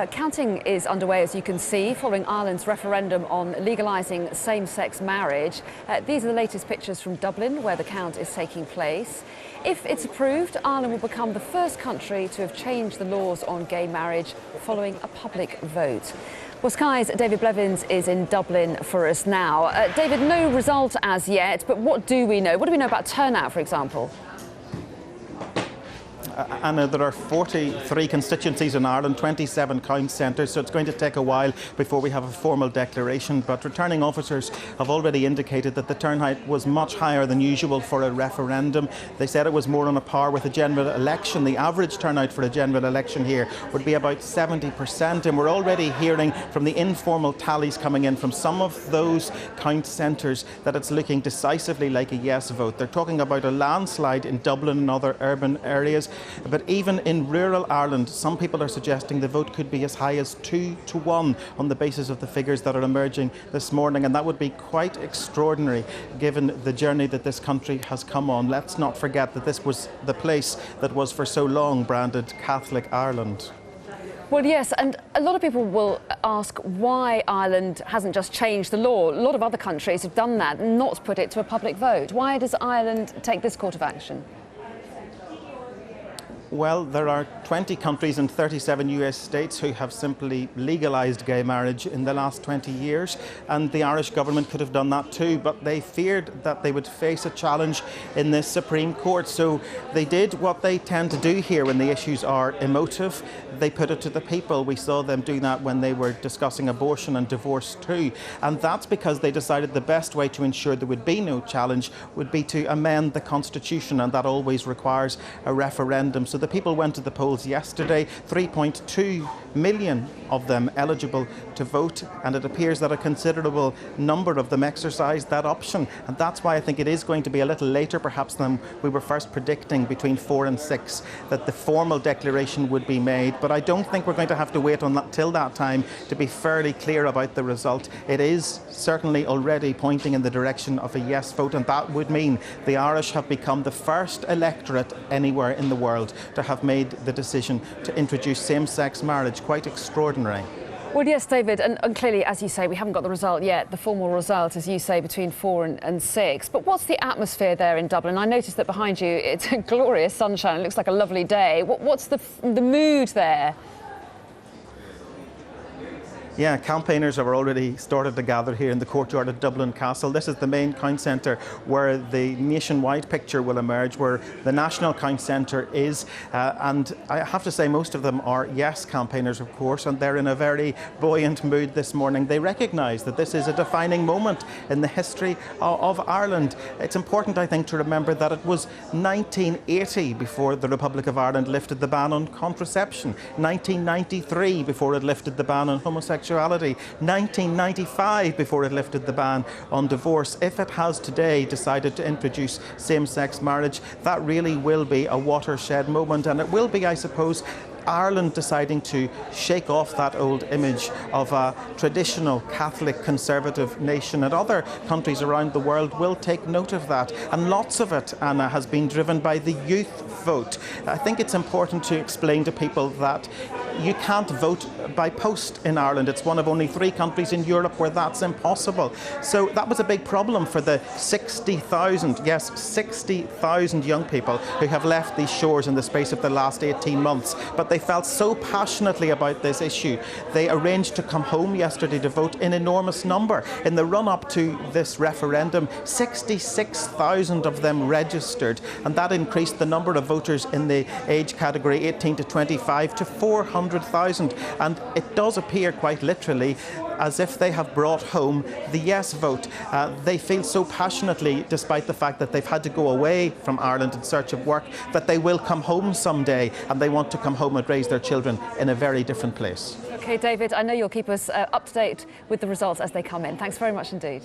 Counting is underway, as you can see, following Ireland's referendum on legalising same-sex marriage. These are the latest pictures from Dublin, where the count is taking place. If it's approved, Ireland will become the first country to have changed the laws on gay marriage following a public vote. Well, Sky's David Blevins is in Dublin for us now. David, no result as yet, but what do we know? What do we know about turnout, for example? Anna, there are 43 constituencies in Ireland, 27 count centres, so it's going to take a while before we have a formal declaration. But returning officers have already indicated that the turnout was much higher than usual for a referendum. They said it was more on a par with a general election. The average turnout for a general election here would be about 70%, and we're already hearing from the informal tallies coming in from some of those count centres that it's looking decisively like a yes vote. They're talking about a landslide in Dublin and other urban areas. But even in rural Ireland, some people are suggesting the vote could be as high as 2-1 on the basis of the figures that are emerging this morning, and that would be quite extraordinary given the journey that this country has come on. Let's not forget that this was the place that was for so long branded Catholic Ireland. Well, yes, and a lot of people will ask why Ireland hasn't just changed the law. A lot of other countries have done that and not put it to a public vote. Why does Ireland take this course of action? Well, there are 20 countries and 37 US states who have simply legalised gay marriage in the last 20 years, and the Irish government could have done that too, but they feared that they would face a challenge in the Supreme Court. So they did what they tend to do here when the issues are emotive. They put it to the people. We saw them do that when they were discussing abortion and divorce too. And that's because they decided the best way to ensure there would be no challenge would be to amend the Constitution, and that always requires a referendum. So the people went to the polls yesterday, 3.2 million of them eligible to vote, and it appears that a considerable number of them exercised that option. And that's why I think it is going to be a little later perhaps than we were first predicting, between 4 and 6, that the formal declaration would be made. But I don't think we're going to have to wait on that till that time to be fairly clear about the result. It is certainly already pointing in the direction of a yes vote, and that would mean the Irish have become the first electorate anywhere in the world to have made the decision to introduce same-sex marriage. Quite extraordinary. Well, yes, David, and clearly, as you say, we haven't got the result yet, the formal result, as you say, between 4 and 6. But what's the atmosphere there in Dublin? I noticed that behind you, it's glorious sunshine. It looks like a lovely day. What's the mood there? Yeah, campaigners have already started to gather here in the courtyard of Dublin Castle. This is the main count centre where the nationwide picture will emerge, where the national count centre is. And I have to say most of them are yes campaigners, of course, and they're in a very buoyant mood this morning. They recognise that this is a defining moment in the history of Ireland. It's important, I think, to remember that it was 1980 before the Republic of Ireland lifted the ban on contraception, 1993 before it lifted the ban on homosexuality, 1995 before it lifted the ban on divorce. If it has today decided to introduce same-sex marriage, that really will be a watershed moment, and it will be, I suppose, Ireland deciding to shake off that old image of a traditional Catholic conservative nation, and other countries around the world will take note of that. And lots of it, Anna, has been driven by the youth vote. I think it's important to explain to people that you can't vote by post in Ireland. It's one of only 3 countries in Europe where that's impossible. So that was a big problem for the 60,000, yes, 60,000 young people who have left these shores in the space of the last 18 months. But they felt so passionately about this issue, they arranged to come home yesterday to vote in enormous number. In the run-up to this referendum, 66,000 of them registered, and that increased the number of voters in the age category 18 to 25 to 400,000. And it does appear quite literally as if they have brought home the yes vote. They feel so passionately, despite the fact that they've had to go away from Ireland in search of work, that they will come home someday, and they want to come home and raise their children in a very different place. OK, David, I know you'll keep us up to date with the results as they come in. Thanks very much indeed.